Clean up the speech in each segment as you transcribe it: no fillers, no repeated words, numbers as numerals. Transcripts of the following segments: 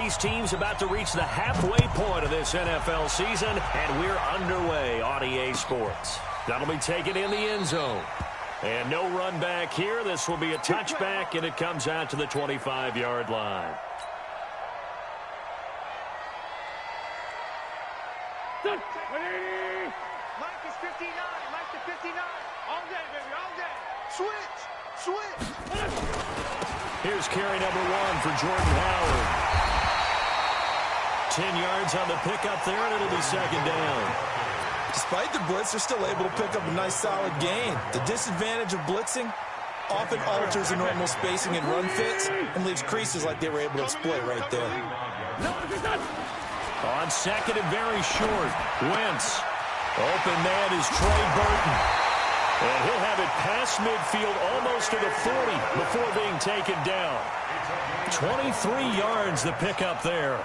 these teams about to reach the halfway point of this NFL season, and we're underway on EA Sports. That'll be taken in the end zone. And no run back here. This will be a touchback, and it comes out to the 25-yard line. Mike is 59. Mike to 59. All day, baby, all day. Switch. Here's carry number 1 for Jordan Howard. 10 yards on the pickup there, and it'll be second down. Despite the blitz, they're still able to pick up a nice solid gain. The disadvantage of blitzing often alters the normal spacing and run fits and leaves creases like they were able to exploit right there. On second and very short, Wentz. Open man is Trey Burton. And he'll have it past midfield almost to the 40 before being taken down. 23 yards the pickup there.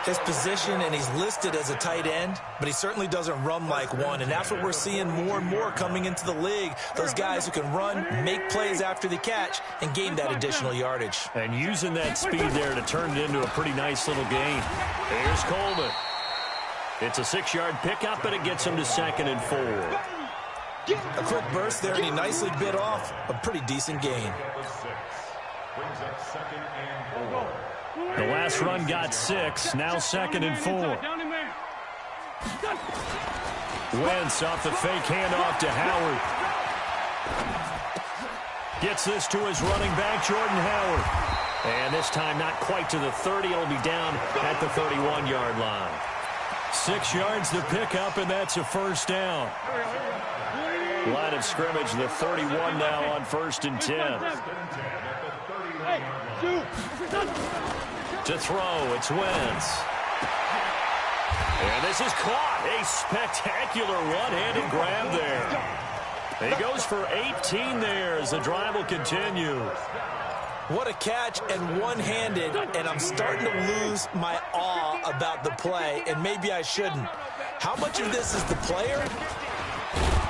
His position, and he's listed as a tight end, but he certainly doesn't run like one, and that's what we're seeing more and more coming into the league. Those guys who can run, make plays after the catch, and gain that additional yardage. And using that speed there to turn it into a pretty nice little gain. Here's Coleman. It's a 6-yard pickup, and it gets him to second and 4. A quick burst there, and he nicely bit off a pretty decent gain. The last run got 6, now second and 4. Wentz off the fake handoff to Howard. Gets this to his running back, Jordan Howard. And this time not quite to the 30. It'll be down at the 31-yard line. 6 yards to pick up, and that's a first down. Line of scrimmage, the 31 now on 1st and 10. To throw, it's Wentz. And this is caught. A spectacular one-handed grab there. He goes for 18 there as the drive will continue. What a catch, and one-handed, and I'm starting to lose my awe about the play, and maybe I shouldn't. How much of this is the player?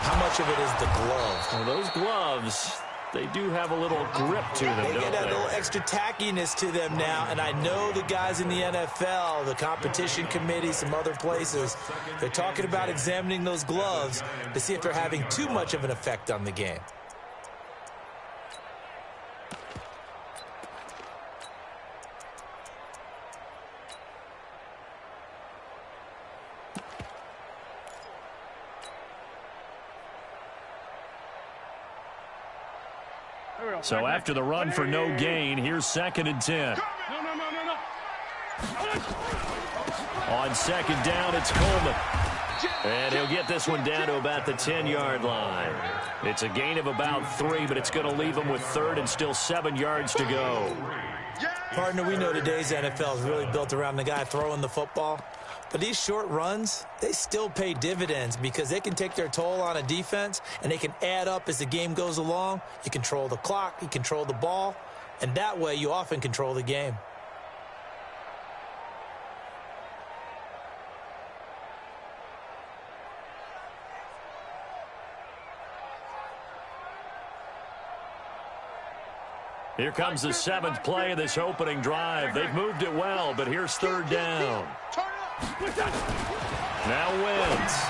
How much of it is the glove? Well, those gloves, they do have a little grip to them, They don't get that they? little extra tackiness to them now, and I know the guys in the NFL, the competition committee, some other places, they're talking about examining those gloves to see if they're having too much of an effect on the game. So after the run for no gain, here's second and 10. On second down, it's Coleman. And he'll get this one down to about the 10-yard line. It's a gain of about 3, but it's going to leave him with 3rd and still 7 yards to go. Partner, we know today's NFL is really built around the guy throwing the football. But these short runs, they still pay dividends because they can take their toll on a defense, and they can add up as the game goes along. You control the clock, you control the ball, and that way you often control the game. Here comes the 7th play of this opening drive. They've moved it well, but here's 3rd down. Now Wentz.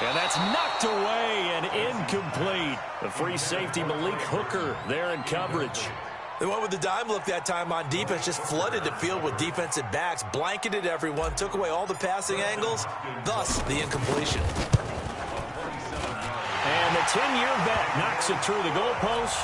And that's knocked away and incomplete. The free safety, Malik Hooker, there in coverage. They went with the dime look that time on defense, just flooded the field with defensive backs, blanketed everyone, took away all the passing angles, thus the incompletion. And the 10-year vet knocks it through the goalpost.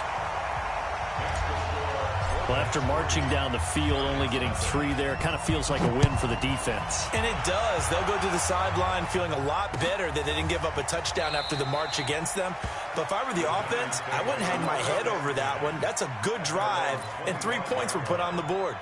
Well, after marching down the field, only getting 3 there, it kind of feels like a win for the defense. And it does. They'll go to the sideline feeling a lot better that they didn't give up a touchdown after the march against them. But if I were the offense, I wouldn't hang my head over that one. That's a good drive, and 3 points were put on the board.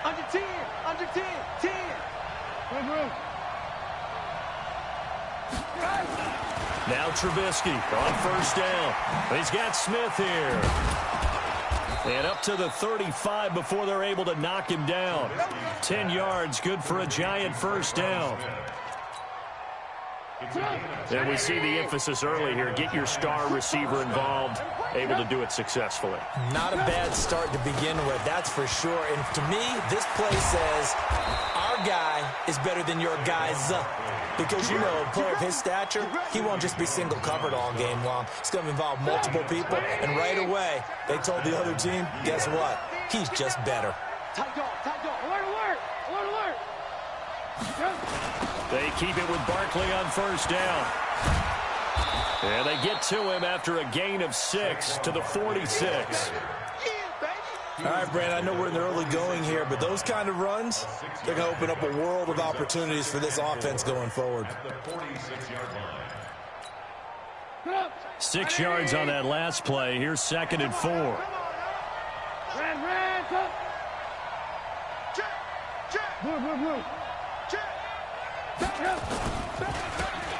Under 10, under 10, 10. Now Trubisky on 1st down. He's got Smith here. And up to the 35 before they're able to knock him down. 10 yards, good for a giant first down. And we see the emphasis early here. Get your star receiver involved, able to do it successfully. Not a bad start to begin with, that's for sure. And to me, this play says our guy is better than your guys. Because, you know, a player of his stature, he won't just be single covered all game long. It's going to involve multiple people. And right away, they told the other team, guess what? He's just better. Tight dog, alert, alert, alert, alert. They keep it with Barkley on first down. And they get to him after a gain of 6 to the 46. All right, Brandon, I know we're in the early going here, but those kind of runs, they're going to open up a world of opportunities for this offense going forward. 6 yards on that last play. Here's 2nd and 4.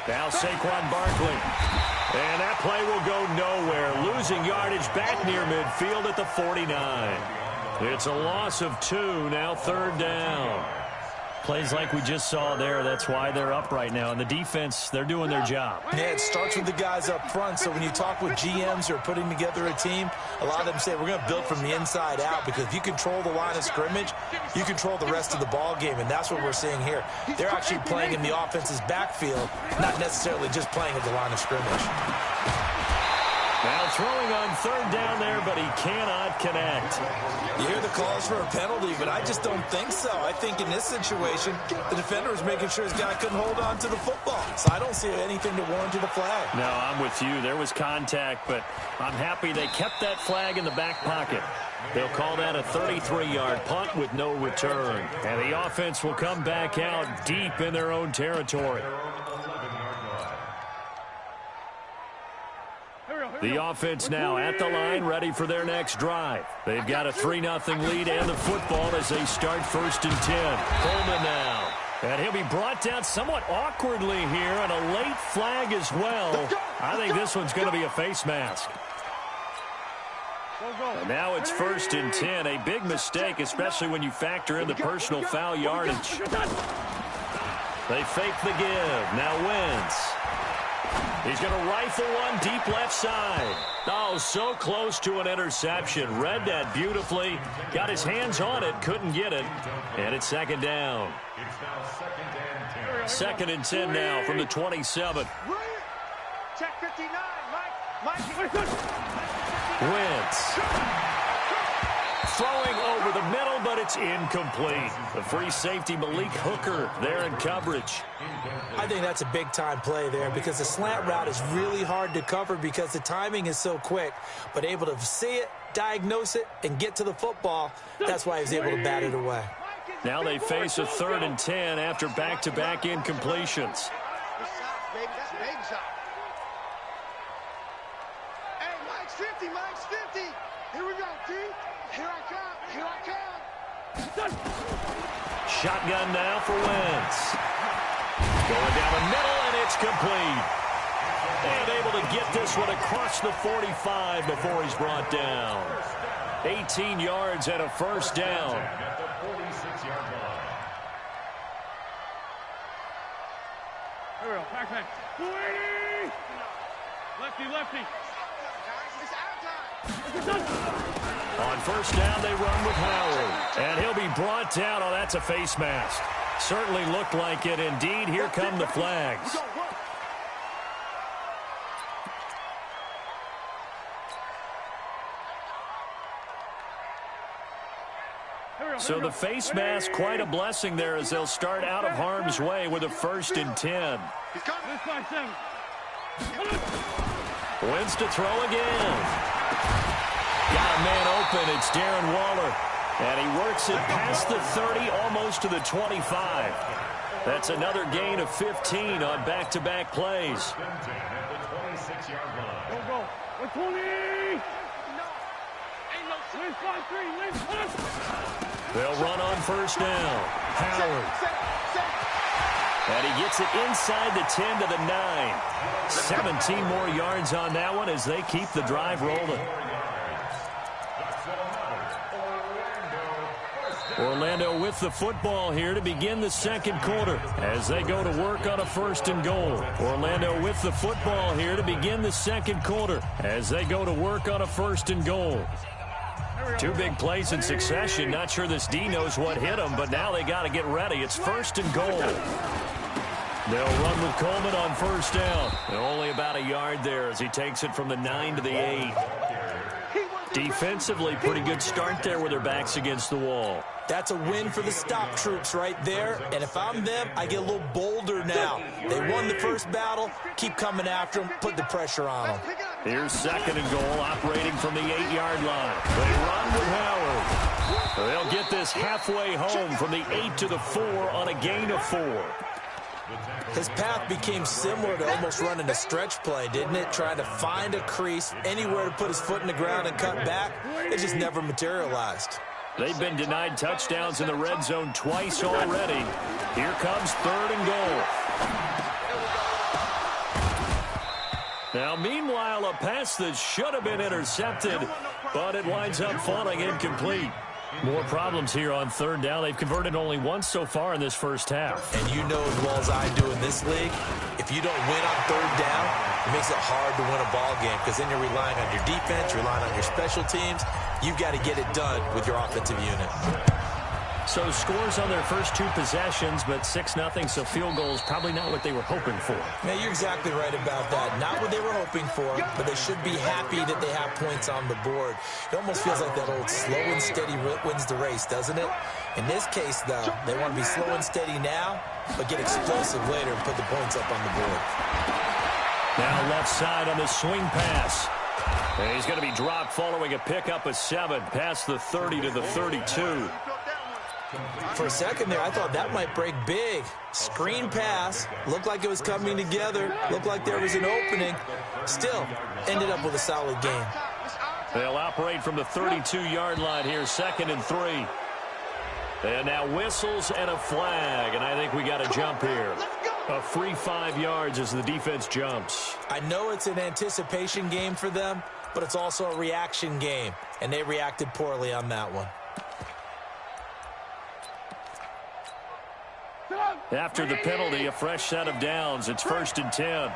Now Saquon Barkley. And that play will go nowhere. Losing yardage back near midfield at the 49. It's a loss of 2, now 3rd down. Plays like we just saw there, that's why they're up right now. And the defense, they're doing their job. Yeah, it starts with the guys up front. So when you talk with GMs who are putting together a team, a lot of them say we're going to build from the inside out, because if you control the line of scrimmage, you control the rest of the ball game, and that's what we're seeing here. They're actually playing in the offense's backfield, not necessarily just playing at the line of scrimmage. Now throwing on 3rd down there, but he cannot connect. You hear the calls for a penalty, but I just don't think so. I think in this situation, the defender was making sure his guy couldn't hold on to the football. So I don't see anything to warrant the flag. No, I'm with you. There was contact, but I'm happy they kept that flag in the back pocket. They'll call that a 33-yard punt with no return. And the offense will come back out deep in their own territory. The offense now at the line, ready for their next drive. They've got a 3-0 lead and the football as they start 1st and 10. Coleman now. And he'll be brought down somewhat awkwardly here, and a late flag as well. I think this one's going to be a face mask. And now it's 1st and 10. A big mistake, especially when you factor in the personal foul yardage. They fake the give. Now Wentz. He's going to rifle one deep left side. Oh, so close to an interception. Read that beautifully. Got his hands on it. Couldn't get it. And it's 2nd down. 2nd and 10 now from the 27. Check 59. Mike. Wentz. Throwing over the middle, but it's incomplete. The free safety, Malik Hooker, there in coverage. I think that's a big-time play there, because the slant route is really hard to cover because the timing is so quick. But able to see it, diagnose it, and get to the football, that's why he was able to bat it away. Now they face a 3rd and 10 after back-to-back incompletions. That's big shot. Hey, Mike's 50, Mike's 50. Here we go, T. Here I come. Shotgun now for Wentz. Going down the middle, and it's complete. And able to get this one across the 45 before he's brought down. 18 yards and a 1st down. Here we go, back. Lefty. It's our time. On 1st down, they run with Howard. And he'll be brought down. Oh, that's a face mask. Certainly looked like it. Indeed, here come the flags. So the face mask, quite a blessing there as they'll start out of harm's way with a 1st and 10. Wins to throw again. Got a man open. It's Darren Waller. And he works it past the 30, almost to the 25. That's another gain of 15 on back-to-back plays. Go. 20. They'll run on 1st down. Howard. And he gets it inside the 10 to the 9. 17 more yards on that one as they keep the drive rolling. Orlando with the football here to begin the second quarter as they go to work on a 1st and goal. Orlando with the football here to begin the second quarter as they go to work on a 1st and goal. 2 big plays in succession. Not sure this D knows what hit them, but now they got to get ready. It's 1st and goal. They'll run with Coleman on 1st down. And only about a yard there as he takes it from the 9 to the 8. Defensively, pretty good start there with their backs against the wall. That's a win for the stop troops right there. And if I'm them, I get a little bolder now. They won the first battle. Keep coming after them. Put the pressure on them. Here's 2nd and goal, operating from the 8-yard line. They run with Howard. They'll get this halfway home from the 8 to the 4 on a gain of 4. His path became similar to almost running a stretch play, didn't it? Trying to find a crease, anywhere to put his foot in the ground and cut back. It just never materialized. They've been denied touchdowns in the red zone twice already. Here comes 3rd and goal. Now, meanwhile, a pass that should have been intercepted, but it winds up falling incomplete. More problems here on 3rd down. They've converted only once so far in this first half. And you know as well as I do in this league, if you don't win on 3rd down, it makes it hard to win a ball game because then you're relying on your defense, you're relying on your special teams. You've got to get it done with your offensive unit. So scores on their first 2 possessions, but 6-0, so field goals probably not what they were hoping for. Man, you're exactly right about that. Not what they were hoping for, but they should be happy that they have points on the board. It almost feels like that old slow and steady wins the race, doesn't it? In this case, though, they want to be slow and steady now, but get explosive later and put the points up on the board. Now left side on the swing pass. And he's going to be dropped following a pickup of 7 past the 30 to the 32. For a second there, I thought that might break big. Screen pass. Looked like it was coming together. Looked like there was an opening. Still, ended up with a solid game. They'll operate from the 32-yard line here, 2nd and 3. And now whistles and a flag, and I think we got a jump here. A free 5 yards as the defense jumps. I know it's an anticipation game for them, but it's also a reaction game, and they reacted poorly on that one. After the penalty, a fresh set of downs. It's 1st and 10.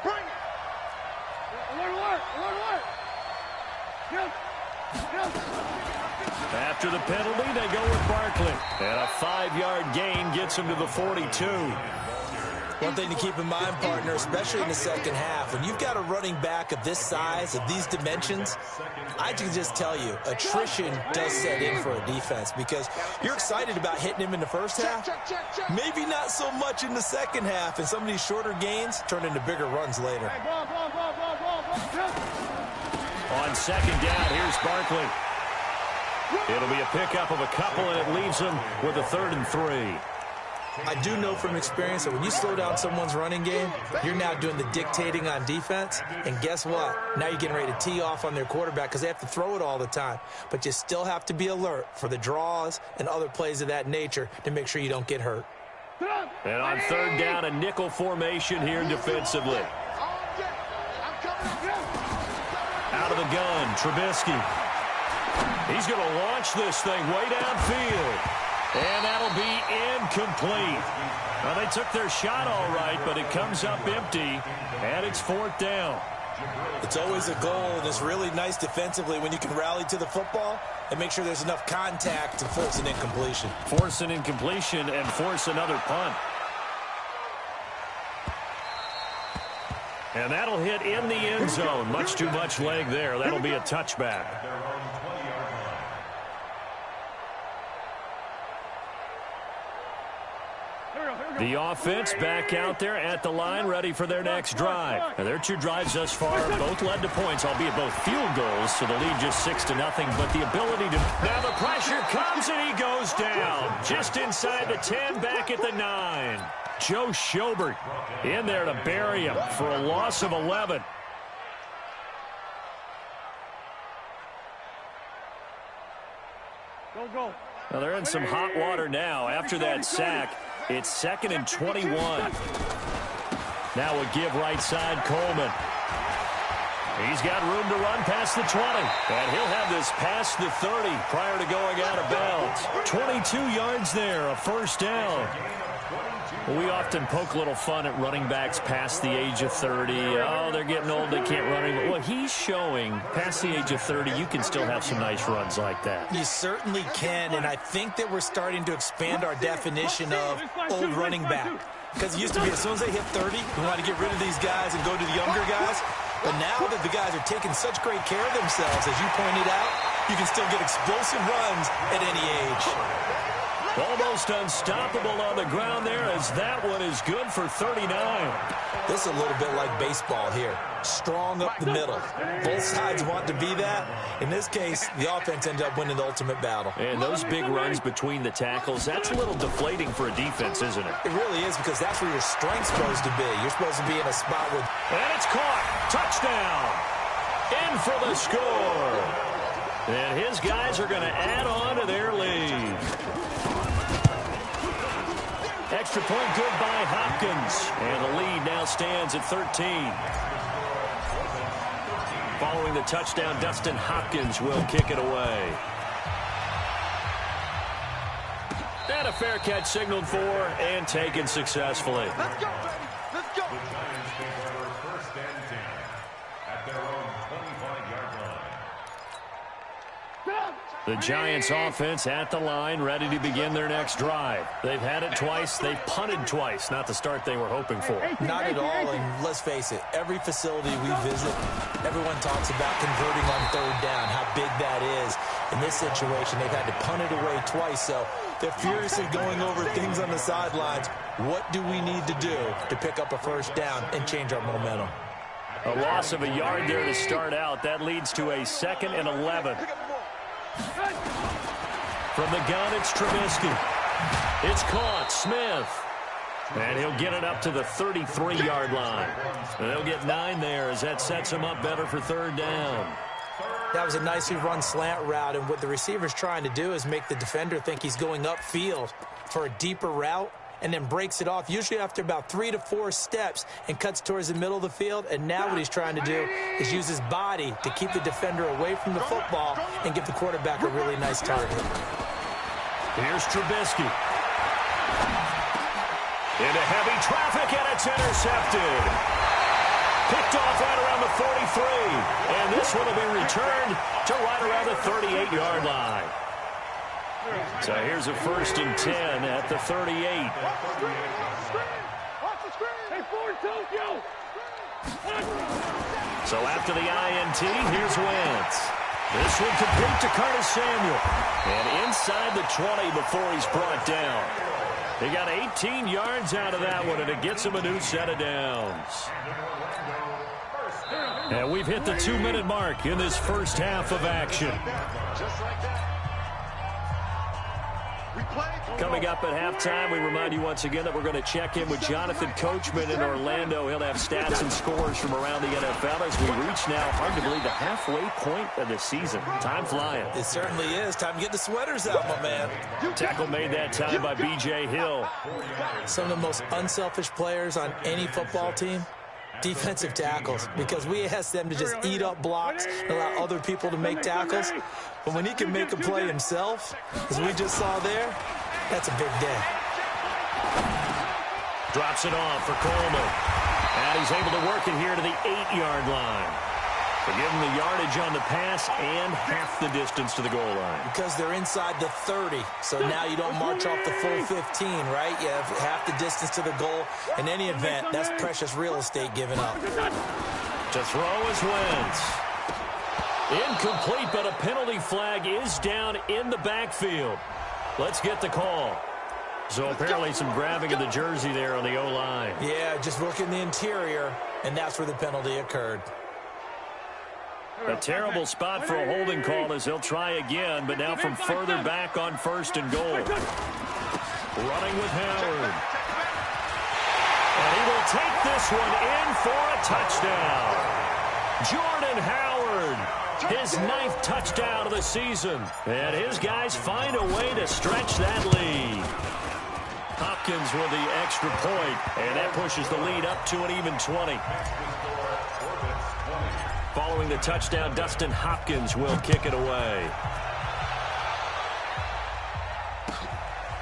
After the penalty, they go with Barkley. And a 5-yard gain gets him to the 42. One thing to keep in mind, partner, especially in the second half, when you've got a running back of this size, of these dimensions, I can just tell you, attrition does set in for a defense because you're excited about hitting him in the first half. Maybe not so much in the second half, and some of these shorter gains turn into bigger runs later. On 2nd down, here's Barkley. It'll be a pickup of a couple, and it leaves him with a 3rd and 3. I do know from experience that when you slow down someone's running game, you're now doing the dictating on defense. And guess what? Now you're getting ready to tee off on their quarterback because they have to throw it all the time. But you still have to be alert for the draws and other plays of that nature to make sure you don't get hurt. And on 3rd down, a nickel formation here defensively. Out of the gun, Trubisky. He's going to launch this thing way downfield. And that'll be incomplete. Well, they took their shot all right, but it comes up empty, and it's 4th down. It's always a goal, and it's really nice defensively when you can rally to the football and make sure there's enough contact to force an incompletion. Force an incompletion and force another punt. And that'll hit in the end zone. Much too much leg there. That'll be a touchback. The offense back out there at the line, ready for their next drive. Now, their 2 drives thus far both led to points, albeit both field goals, so the lead just 6-0. But the ability to... Now the pressure comes, and he goes down. Just inside the 10, back at the 9. Joe Schobert in there to bury him for a loss of 11. Go. Now they're in some hot water now. After that sack, it's 2nd and 21. Now a give right side, Coleman. He's got room to run past the 20. And he'll have this past the 30 prior to going out of bounds. 22 yards there, a first down. We often poke a little fun at running backs past the age of 30. Oh, they're getting old, they can't run anymore. Well, he's showing past the age of 30, you can still have some nice runs like that. You certainly can, and I think that we're starting to expand our definition of old running back. Because it used to be as soon as they hit 30, we want to get rid of these guys and go to the younger guys. But now that the guys are taking such great care of themselves, as you pointed out, you can still get explosive runs at any age. Almost unstoppable on the ground there, as that one is good for 39. This is a little bit like baseball here. Strong up the middle. Both sides want to be that. In this case, the offense ended up winning the ultimate battle. And those big runs between the tackles, that's a little deflating for a defense, isn't it? It really is, because that's where your strength's supposed to be. You're supposed to be in a spot with... And it's caught. Touchdown. In for the score. And his guys are going to add on to their lead. Extra point good by Hopkins. And the lead now stands at 13. Following the touchdown, Dustin Hopkins will kick it away. And a fair catch signaled for and taken successfully. Let's go, baby. Let's go. The Giants take over first and 10 at their own 25-yard line. The Giants offense at the line, ready to begin their next drive. They've had it twice. They've punted twice. Not the start they were hoping for. Not at all, and let's face it, every facility we visit, everyone talks about converting on third down, how big that is. In this situation, they've had to punt it away twice, so they're furiously going over things on the sidelines. What do we need to do to pick up a first down and change our momentum? A loss of a yard there to start out. That leads to a 2nd and 11. From the gun, it's Trubisky. It's caught. Smith. And he'll get it up to the 33-yard line. And they'll get 9 there as that sets him up better for third down. That was a nicely run slant route, and what the receiver's trying to do is make the defender think he's going upfield for a deeper route, and then breaks it off, usually after about 3 to 4 steps, and cuts towards the middle of the field. And now what he's trying to do is use his body to keep the defender away from the football and give the quarterback a really nice target. Here's Trubisky. Into heavy traffic, and it's intercepted. Picked off right around the 43. And this one will be returned to right around the 38-yard line. So here's a 1st and 10 at the 38. So after the INT, here's Wentz. This one complete to Curtis Samuel. And inside the 20 before he's brought down. He got 18 yards out of that one, and it gets him a new set of downs. And we've hit the 2-minute mark in this first half of action. Just like that. Coming up at halftime, we remind you once again that we're going to check in with Jonathan Coachman in Orlando. He'll have stats and scores from around the NFL as we reach now, hard to believe, the halfway point of the season. Time flying. It certainly is. Time to get the sweaters out, my man. Tackle made that time by B.J. Hill. Some of the most unselfish players on any football team, defensive tackles, because we ask them to just eat up blocks and allow other people to make tackles. But when he can make a play himself, as we just saw there, that's a big day. Drops it off for Coleman. And he's able to work it here to the 8-yard line. To give him the yardage on the pass and half the distance to the goal line. Because they're inside the 30, so now you don't march off the full 15, right? You have half the distance to the goal. In any event, that's precious real estate given up. To throw is Wentz. Incomplete, but a penalty flag is down in the backfield. Let's get the call. So apparently some grabbing of the jersey there on the O-line. Yeah, just look in the interior, and that's where the penalty occurred. A terrible spot for a holding call as they'll try again, but now from further back on 1st and goal. Running with Howard. And he will take this one in for a touchdown. Jordan Howard. His 9th touchdown of the season. And his guys find a way to stretch that lead. Hopkins with the extra point, and that pushes the lead up to an even 20. Following the touchdown, Dustin Hopkins will kick it away.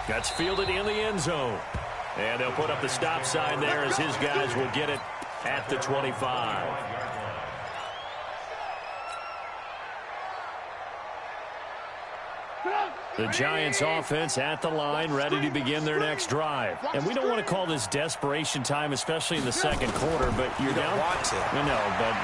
That's fielded in the end zone. And they'll put up the stop sign there as his guys will get it at the 25. The Giants offense at the line, ready to begin their next drive. And we don't want to call this desperation time, especially in the second quarter, but you're down. Want to. No, but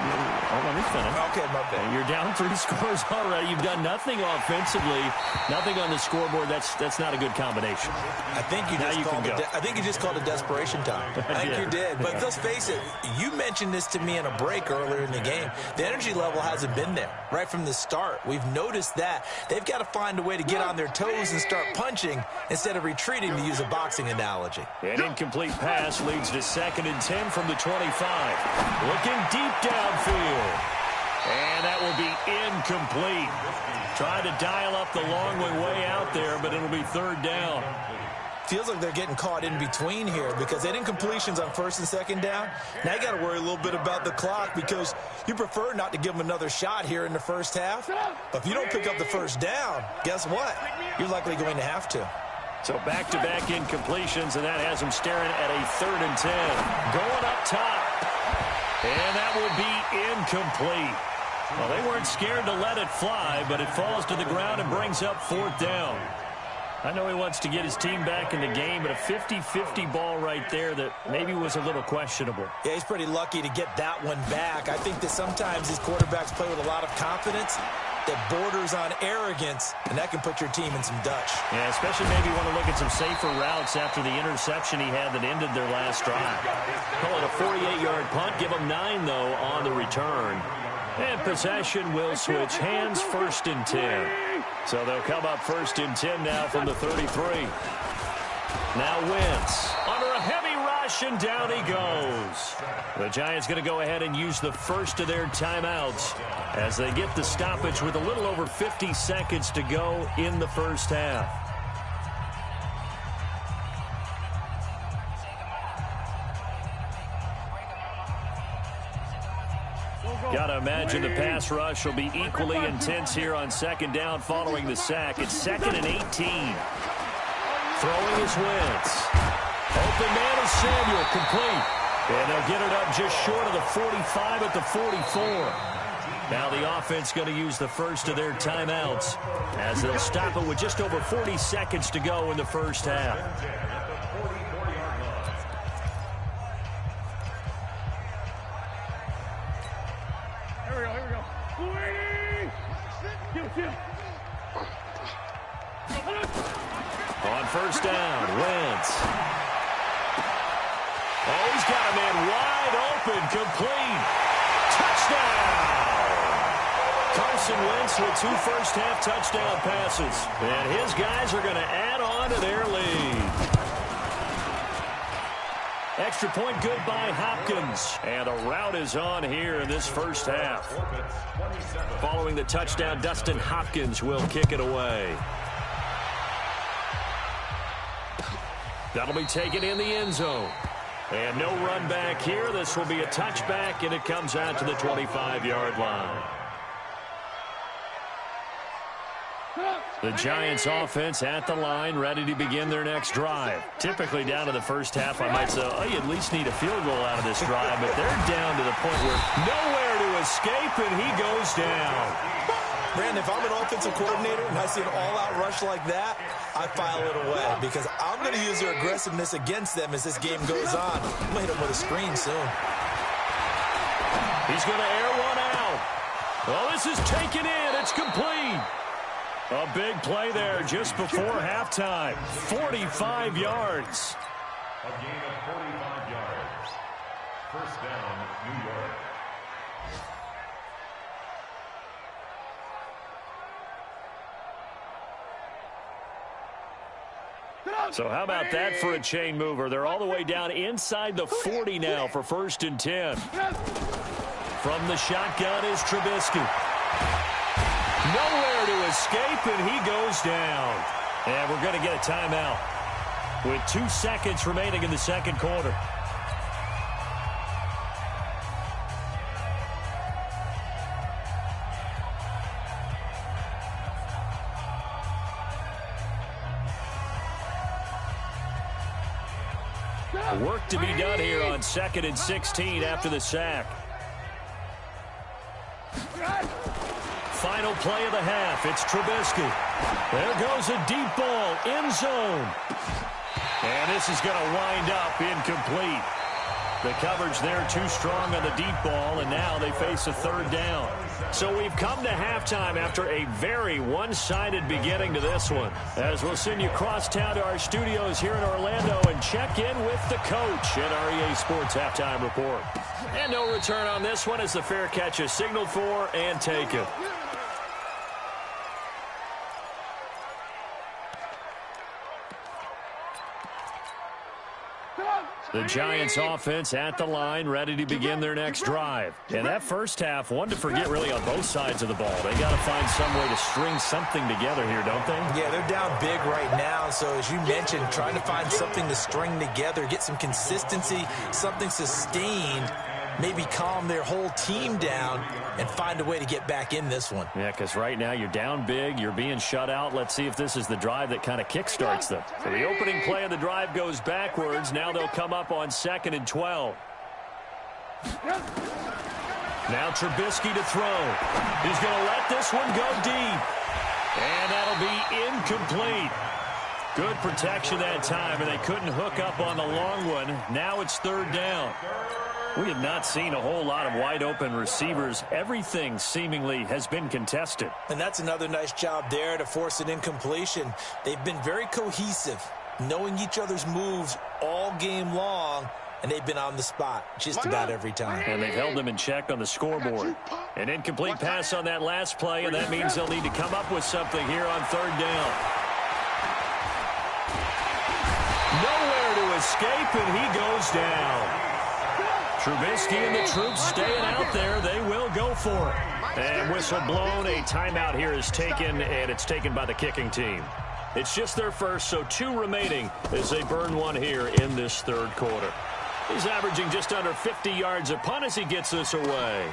let me finish. Okay, my bad. You're down 3 scores already. You've done nothing offensively, nothing on the scoreboard. That's not a good combination. I think you just called it desperation time. I think you did. But let's face it, you mentioned this to me in a break earlier in the game. The energy level hasn't been there right from the start. We've noticed that. They've got to find a way to get on their toes and start punching instead of retreating, to use a boxing analogy. An incomplete pass leads to 2nd and 10 from the 25. Looking deep downfield. And that will be incomplete. Trying to dial up the long way out there, but it'll be 3rd down. Feels like they're getting caught in between here because they didn't completions on 1st and 2nd down. Now you got to worry a little bit about the clock because you prefer not to give them another shot here in the first half. But if you don't pick up the 1st down, guess what? You're likely going to have to. So back-to-back incompletions, and that has them staring at a 3rd and 10. Going up top. And that will be incomplete. Well, they weren't scared to let it fly, but it falls to the ground and brings up 4th down. I know he wants to get his team back in the game, but a 50-50 ball right there that maybe was a little questionable. Yeah, he's pretty lucky to get that one back. I think that sometimes these quarterbacks play with a lot of confidence that borders on arrogance, and that can put your team in some Dutch. Yeah, especially maybe want to look at some safer routes after the interception he had that ended their last drive. Call it a 48-yard punt. Give them 9, though, on the return. And possession will switch hands, 1st and 10. So they'll come up 1st and 10 now from the 33. Now Wentz under a heavy rush, and down he goes. The Giants going to go ahead and use the first of their timeouts as they get the stoppage with a little over 50 seconds to go in the first half. Got to imagine the pass rush will be equally intense here on 2nd down following the sack. It's 2nd and 18. Throwing is Wentz. Open man is Samuel, complete. And they'll get it up just short of the 45 at the 44. Now the offense going to use the first of their timeouts as they'll stop it with just over 40 seconds to go in the first half. On 1st down, Wentz. Oh, he's got a man wide open, complete. Touchdown! Carson Wentz with 2 first-half touchdown passes. And his guys are going to add on to their lead. Extra point good by Hopkins. And a rout is on here in this first half. Following the touchdown, Dustin Hopkins will kick it away. That'll be taken in the end zone. And no run back here. This will be a touchback, and it comes out to the 25-yard line. The Giants offense at the line, ready to begin their next drive. Typically down to the first half, I might say, oh, you at least need a field goal out of this drive, but they're down to the point where nowhere to escape, and he goes down. Brandon, if I'm an offensive coordinator and I see an all-out rush like that, I file it away because I'm going to use their aggressiveness against them as this game goes on. I'm going to hit them with a screen soon. He's going to air one out. Well, this is taken in. It's complete. A big play there just before halftime. 45 yards. A gain of 45 yards. 1st down, New York. So how about that for a chain mover? They're all the way down inside the 40 now for 1st and 10. From the shotgun is Trubisky. Nowhere to escape, and he goes down. And we're going to get a timeout with 2 seconds remaining in the second quarter. Work to be done here on 2nd and 16 after the sack. Final play of the half. It's Trubisky. There goes a deep ball, end zone. And this is going to wind up incomplete. The coverage there too strong on the deep ball, and now they face a 3rd down. So we've come to halftime after a very one-sided beginning to this one, as we'll send you cross town to our studios here in Orlando and check in with the coach at our EA Sports Halftime Report. And no return on this one as the fair catch is signaled for and taken. The Giants offense at the line, ready to begin their next drive. And that first half, one to forget really on both sides of the ball. They got to find some way to string something together here, don't they? Yeah, they're down big right now. So as you mentioned, trying to find something to string together, get some consistency, something sustained, maybe calm their whole team down and find a way to get back in this one. Yeah, because right now you're down big, you're being shut out. Let's see if this is the drive that kind of kickstarts them. So the opening play of the drive goes backwards. Now they'll come up on 2nd and 12. Now Trubisky to throw. He's going to let this one go deep. And that'll be incomplete. Good protection that time, and they couldn't hook up on the long one. Now it's 3rd down. We have not seen a whole lot of wide-open receivers. Everything seemingly has been contested. And that's another nice job there to force an incompletion. They've been very cohesive, knowing each other's moves all game long, and they've been on the spot just about every time. And they've held them in check on the scoreboard. An incomplete pass on that last play, and that means they'll need to come up with something here on 3rd down. Nowhere to escape, and he goes down. Trubisky and the troops staying out there. They will go for it. And whistle blown. A timeout here is taken, and it's taken by the kicking team. It's just their first, so 2 remaining as they burn one here in this 3rd quarter. He's averaging just under 50 yards a punt as he gets this away.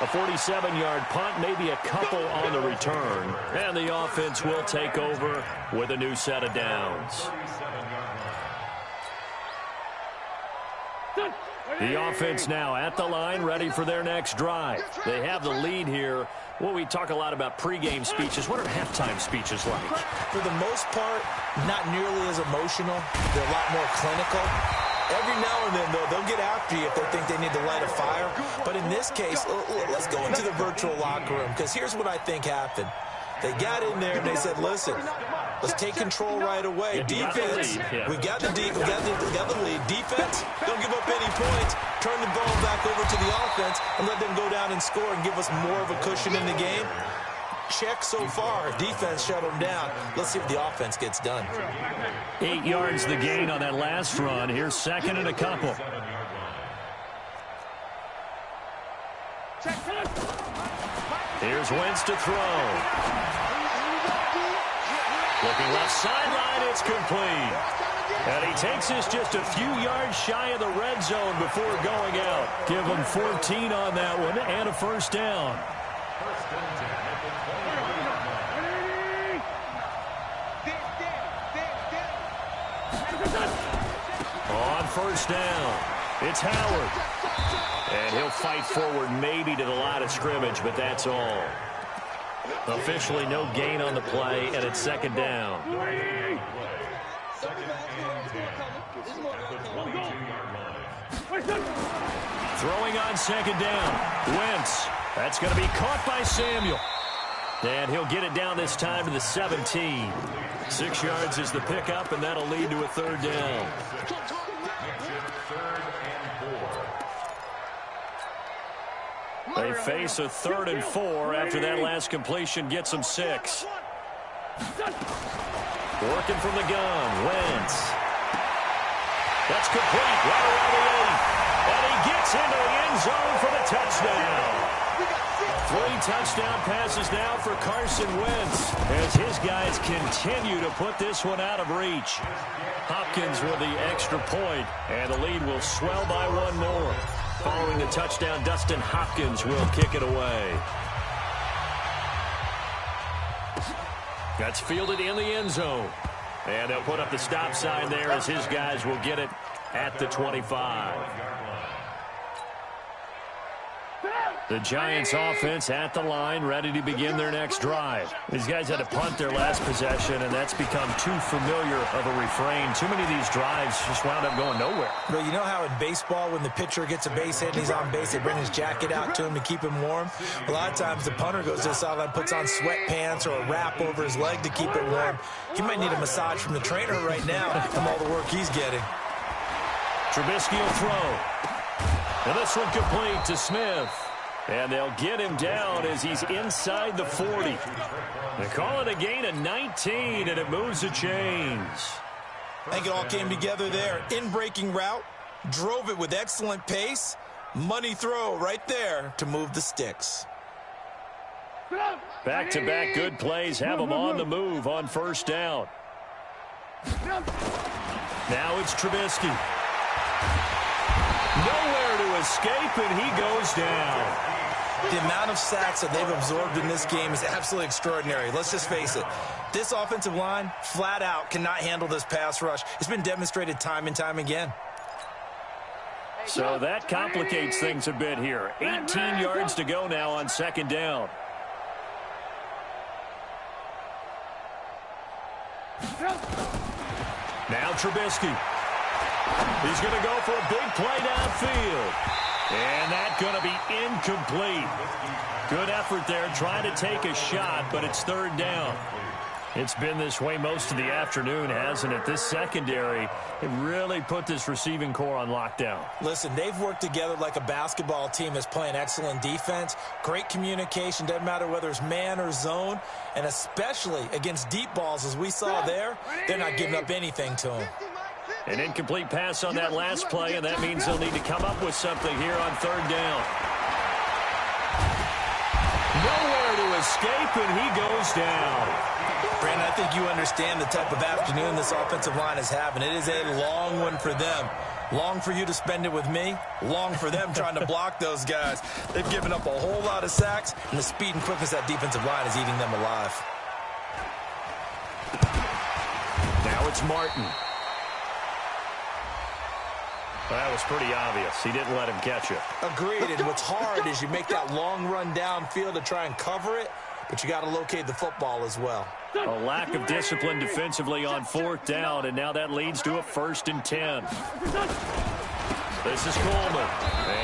A 47-yard punt, maybe a couple on the return. And the offense will take over with a new set of downs. The offense now at the line, ready for their next drive. They have the lead here. Well, we talk a lot about pregame speeches. What are halftime speeches like? For the most part, not nearly as emotional. They're a lot more clinical. Every now and then, though, they'll get after you if they think they need to light a fire. But in this case, let's go into the virtual locker room, because here's what I think happened. They got in there and they said, listen, let's take control right away. Defense, we got the lead. Defense, don't give up any points. Turn the ball back over to the offense and let them go down and score and give us more of a cushion in the game. Check so far. Defense shut them down. Let's see if the offense gets done. 8 yards the gain on that last run. Here's 2nd and a couple. Here's Wentz to throw. Looking left sideline, it's complete. And he takes this just a few yards shy of the red zone before going out. Give him 14 on that one and a 1st down. On 1st down, it's Howard. And he'll fight forward maybe to the line of scrimmage, but that's all. Officially no gain on the play, and it's 2nd down. Throwing on 2nd down. Wentz. That's going to be caught by Samuel. And he'll get it down this time to the 17. 6 yards is the pickup, and that'll lead to a 3rd down. They face a 3rd and 4 after that last completion gets them 6. Working from the gun, Wentz. That's complete right around the 8. And he gets into the end zone for the touchdown. 3 touchdown passes now for Carson Wentz as his guys continue to put this one out of reach. Hopkins with the extra point, and the lead will swell by 1 more. Following the touchdown, Dustin Hopkins will kick it away. That's fielded in the end zone. And they'll put up the stop sign there as his guys will get it at the 25. The Giants offense at the line, ready to begin their next drive. These guys had to punt their last possession, and that's become too familiar of a refrain. Too many of these drives just wound up going nowhere. Well, you know how in baseball, when the pitcher gets a base hit and he's on base, they bring his jacket out to him to keep him warm? A lot of times the punter goes to the sideline, puts on sweatpants or a wrap over his leg to keep it warm. He might need a massage from the trainer right now from all the work he's getting. Trubisky will throw. And this one complete to Smith. And they'll get him down as he's inside the 40. They call it a gain of 19, and it moves the chains. I think it all came together there. In-breaking route, drove it with excellent pace. Money throw right there to move the sticks. Back-to-back good plays have them on the move on first down. Now it's Trubisky. Nowhere to escape, and he goes down. The amount of sacks that they've absorbed in this game is absolutely extraordinary. Let's just face it. This offensive line, flat out, cannot handle this pass rush. It's been demonstrated time and time again. So that complicates things a bit here. 18 yards to go now on second down. Now Trubisky. He's going to go for a big play downfield. And that's going to be incomplete. Good effort there, trying to take a shot, but it's third down. It's been this way most of the afternoon, hasn't it? This secondary, it really put this receiving core on lockdown. Listen, they've worked together like a basketball team that's playing excellent defense. Great communication, doesn't matter whether it's man or zone. And especially against deep balls, as we saw there, they're not giving up anything to them. An incomplete pass on that last play, and that means they'll need to come up with something here on third down. Nowhere to escape, and he goes down. Brandon, I think you understand the type of afternoon this offensive line is having. It is a long one for them. Long for you to spend it with me. Long for them trying to block those guys. They've given up a whole lot of sacks, and the speed and quickness of that defensive line is eating them alive. Now it's Martin. Well, that was pretty obvious. He didn't let him catch it. Agreed, and what's hard is you make that long run downfield to try and cover it, but you got to locate the football as well. A lack of discipline defensively on fourth down, and now that leads to a 1st and 10. This is Coleman,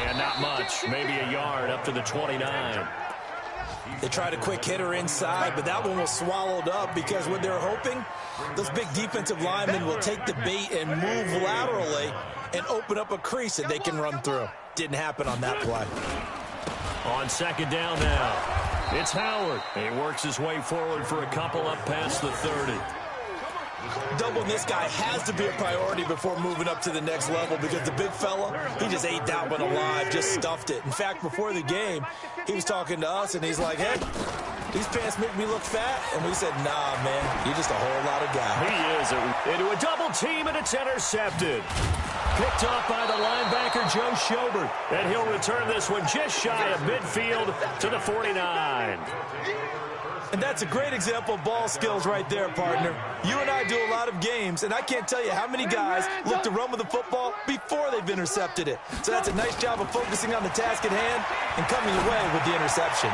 and not much, maybe a yard up to the 29. They tried a quick hitter inside, but that one was swallowed up because what they're hoping, those big defensive linemen will take the bait and move laterally and open up a crease that they can run through. Didn't happen on that play. On second down now, it's Howard. He works his way forward for a couple up past the 30. Doubling this guy has to be a priority before moving up to the next level because the big fella, he just ate that one alive, just stuffed it. In fact, before the game, he was talking to us, and he's like, hey, these pants make me look fat. And we said, nah, man, you're just a whole lot of guy. He is. Into a double team, and it's intercepted. Picked off by the linebacker, Joe Schobert. And he'll return this one just shy of midfield to the 49. And that's a great example of ball skills right there, partner. You and I do a lot of games, and I can't tell you how many guys look to run with the football before they've intercepted it. So that's a nice job of focusing on the task at hand and coming away with the interception.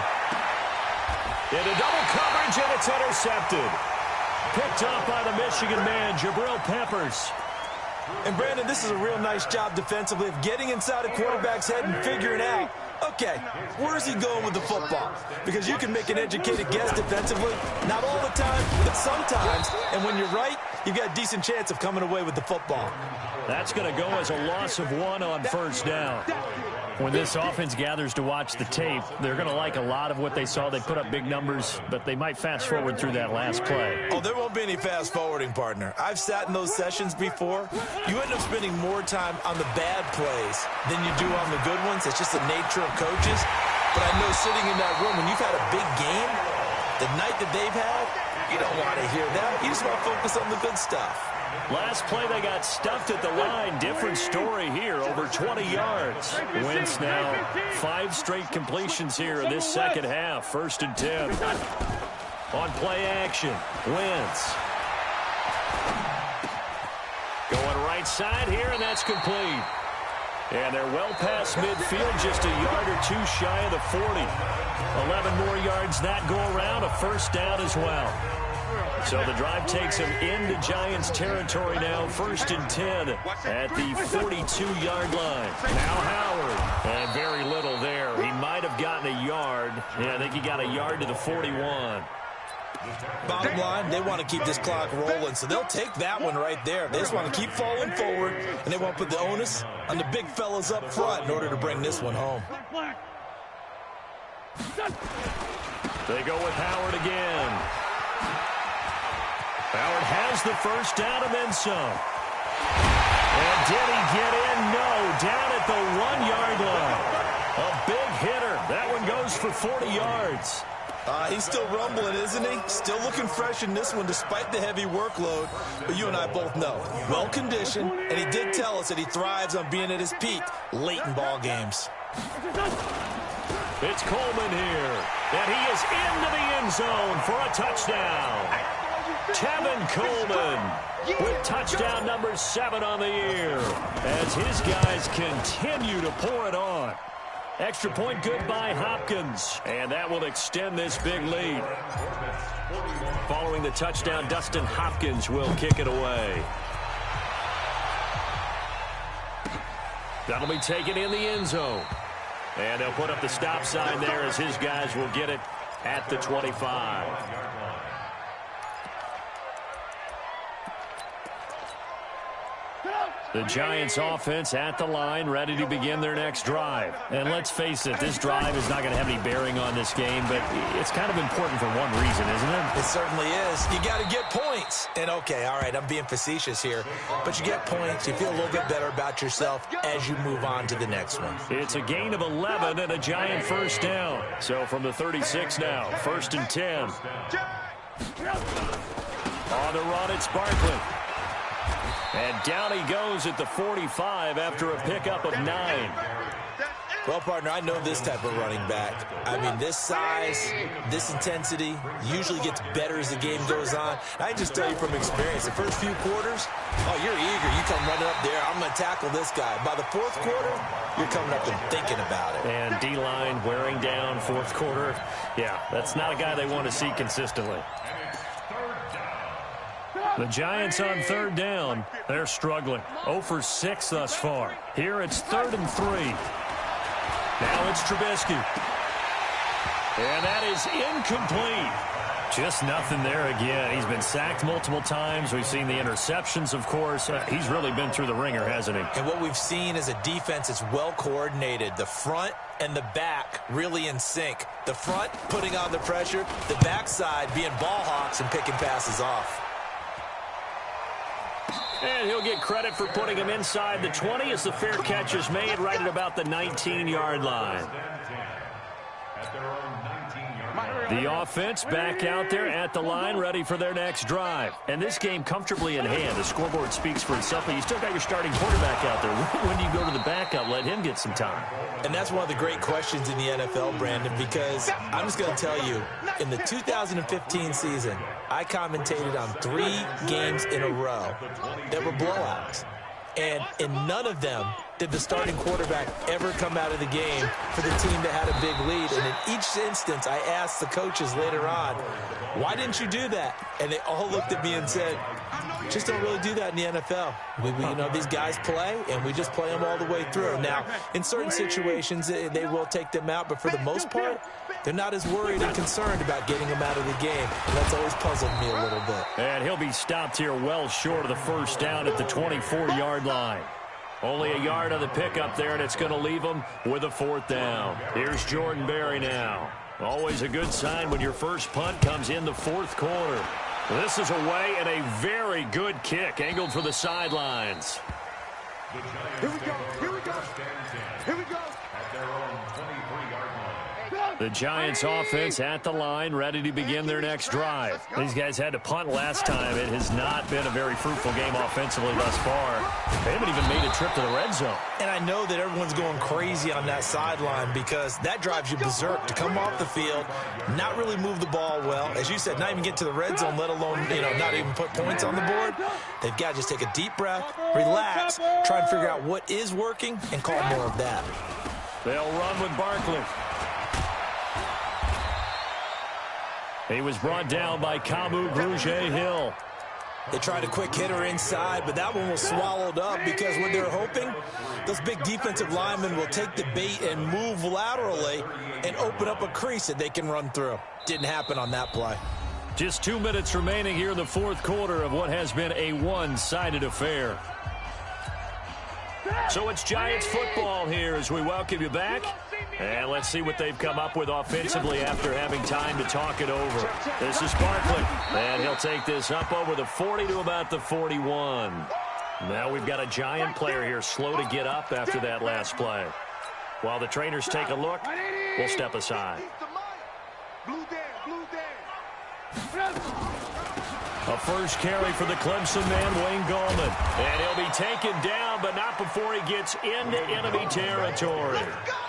Into double coverage, and it's intercepted. Picked up by the Michigan man, Jabril Peppers. And, Brandon, this is a real nice job defensively of getting inside a quarterback's head and figuring out, okay, where's he going with the football? Because you can make an educated guess defensively, not all the time, but sometimes. And when you're right, you've got a decent chance of coming away with the football. That's going to go as a loss of 1 on first down. When this offense gathers to watch the tape, they're going to like a lot of what they saw. They put up big numbers, but they might fast forward through that last play. Oh, there won't be any fast forwarding, partner. I've sat in those sessions before. You end up spending more time on the bad plays than you do on the good ones. It's just the nature of coaches. But I know sitting in that room, when you've had a big game, the night that they've had, you don't want to hear that. You just want to focus on the good stuff. Last play, they got stuffed at the line. Different story here, over 20 yards. Wentz now 5 straight completions here in this second half. 1st and 10. On play action, Wentz. right side here, and that's complete. And they're well past midfield, just a yard or two shy of the 40. 11 more yards that go around, a first down as well. So the drive takes them into Giants territory now, 1st and 10 at the 42-yard line. Now Howard, and very little there. He might have gotten a yard. Yeah, I think he got a yard to the 41. Bottom line, they want to keep this clock rolling, so they'll take that one right there. They just want to keep falling forward, and they want to put the onus on the big fellas up front in order to bring this one home. They go with Howard again. Howard has the first down and then some. And did he get in? No, down at the 1-yard line. A big hitter. That one goes for 40 yards. He's still rumbling, isn't he? Still looking fresh in this one despite the heavy workload. But you and I both know, well-conditioned, and he did tell us that he thrives on being at his peak late in ball games. It's Coleman here, and he is into the end zone for a touchdown. Tevin Coleman with touchdown number 7 on the year as his guys continue to pour it on. Extra point good by Hopkins, and that will extend this big lead. Following the touchdown, Dustin Hopkins will kick it away. That'll be taken in the end zone. And they'll put up the stop sign there as his guys will get it at the 25. The Giants offense at the line, ready to begin their next drive. And let's face it, this drive is not going to have any bearing on this game, but it's kind of important for one reason, isn't it? It certainly is. You got to get points. And okay, all right, I'm being facetious here, but you get points, you feel a little bit better about yourself as you move on to the next one. It's a gain of 11 and a Giant first down. So from the 36 now, 1st and 10. On the run, it's Barkley. And down he goes at the 45 after a pickup of 9. Well, partner, I know this type of running back. I mean, this size, this intensity usually gets better as the game goes on. I just tell you from experience, the first few quarters, oh, you're eager. You come running up there, I'm going to tackle this guy. By the 4th quarter, you're coming up and thinking about it. And D-line wearing down 4th quarter. Yeah, that's not a guy they want to see consistently. The Giants on 3rd down. They're struggling. 0 for 6 thus far. Here it's 3rd and 3. Now it's Trubisky. And that is incomplete. Just nothing there again. He's been sacked multiple times. We've seen the interceptions, of course. He's really been through the ringer, hasn't he? And what we've seen is a defense that's well coordinated. The front and the back really in sync. The front putting on the pressure. The backside being ball hawks and picking passes off. And he'll get credit for putting him inside the 20 as the fair catch is made right at about the 19-yard line. The offense back out there at the line, ready for their next drive. And this game comfortably in hand. The scoreboard speaks for itself, but you still got your starting quarterback out there. When do you go to the backup? Let him get some time. And that's one of the great questions in the NFL, Brandon, because I'm just going to tell you, in the 2015 season, I commentated on 3 games in a row that were blowouts. And in none of them did the starting quarterback ever come out of the game for the team that had a big lead. And in each instance, I asked the coaches later on, why didn't you do that? And they all looked at me and said, just don't really do that in the NFL. You know, these guys play, and we just play them all the way through. Now, in certain situations, they will take them out, but for the most part, they're not as worried and concerned about getting them out of the game. And that's always puzzled me a little bit. And he'll be stopped here well short of the first down at the 24-yard line. Only a yard on the pickup there, and it's going to leave him with a 4th down. Here's Jordan Berry now. Always a good sign when your first punt comes in the 4th quarter. This is away and a very good kick, angled for the sidelines. Here we go. Here we go. Here we go. The Giants offense at the line, ready to begin their next drive. These guys had to punt last time. It has not been a very fruitful game offensively thus far. They haven't even made a trip to the red zone. And I know that everyone's going crazy on that sideline because that drives you berserk to come off the field, not really move the ball well. As you said, not even get to the red zone, let alone, not even put points on the board. They've got to just take a deep breath, relax, try and figure out what is working, and call more of that. They'll run with Barkley. He was brought down by Kamu Grugier-Hill. They tried a quick hitter inside, but that one was swallowed up because what they're hoping, those big defensive linemen will take the bait and move laterally and open up a crease that they can run through. Didn't happen on that play. Just 2 minutes remaining here in the fourth quarter of what has been a one-sided affair. So it's Giants football here as we welcome you back. And let's see what they've come up with offensively after having time to talk it over. This is Barkley. And he'll take this up over the 40 to about the 41. Now we've got a Giant player here slow to get up after that last play. While the trainers take a look, we'll step aside. A first carry for the Clemson man, Wayne Gallman. And he'll be taken down, but not before he gets into enemy territory.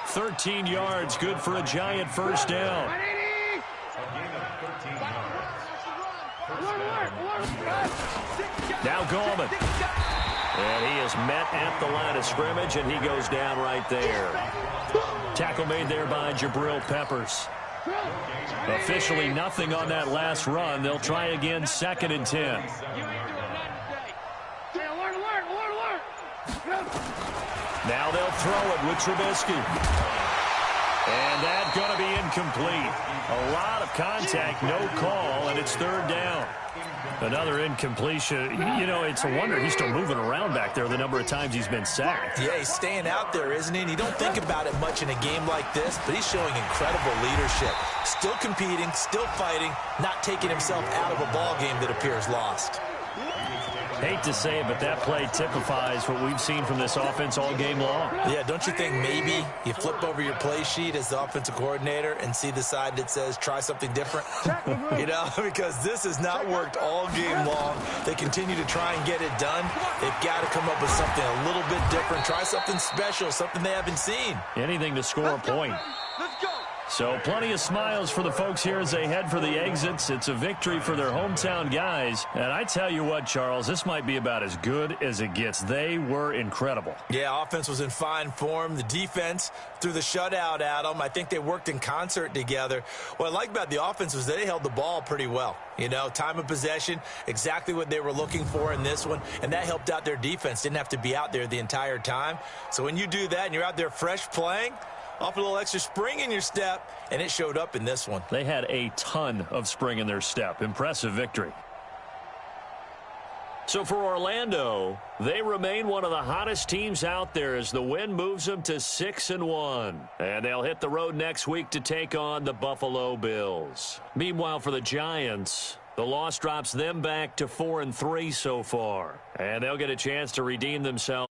13 yards, good for a Giant first down. Now Gallman. And he is met at the line of scrimmage, and he goes down right there. Tackle made there by Jabril Peppers. Officially nothing on that last run. They'll try again, 2nd and 10. Now they'll throw it with Trubisky. And that's going to be incomplete. A lot of contact, no call, and it's 3rd down. Another incompletion. It's a wonder he's still moving around back there the number of times he's been sacked. Yeah, he's staying out there, isn't he? And you don't think about it much in a game like this, but he's showing incredible leadership. Still competing, still fighting, not taking himself out of a ball game that appears lost. Hate to say it, but that play typifies what we've seen from this offense all game long. Yeah, don't you think maybe you flip over your play sheet as the offensive coordinator and see the side that says try something different? Because this has not worked all game long. They continue to try and get it done. They've got to come up with something a little bit different. Try something special, something they haven't seen. Anything to score a point. Let's go. So plenty of smiles for the folks here as they head for the exits. It's a victory for their hometown guys. And I tell you what, Charles, this might be about as good as it gets. They were incredible. Yeah, offense was in fine form. The defense threw the shutout at them. I think they worked in concert together. What I like about the offense was they held the ball pretty well. Time of possession, exactly what they were looking for in this one. And that helped out their defense. Didn't have to be out there the entire time. So when you do that and you're out there fresh playing, off a little extra spring in your step, and it showed up in this one. They had a ton of spring in their step. Impressive victory. So for Orlando, they remain one of the hottest teams out there as the win moves them to 6-1. And they'll hit the road next week to take on the Buffalo Bills. Meanwhile, for the Giants, the loss drops them back to 4-3 so far. And they'll get a chance to redeem themselves.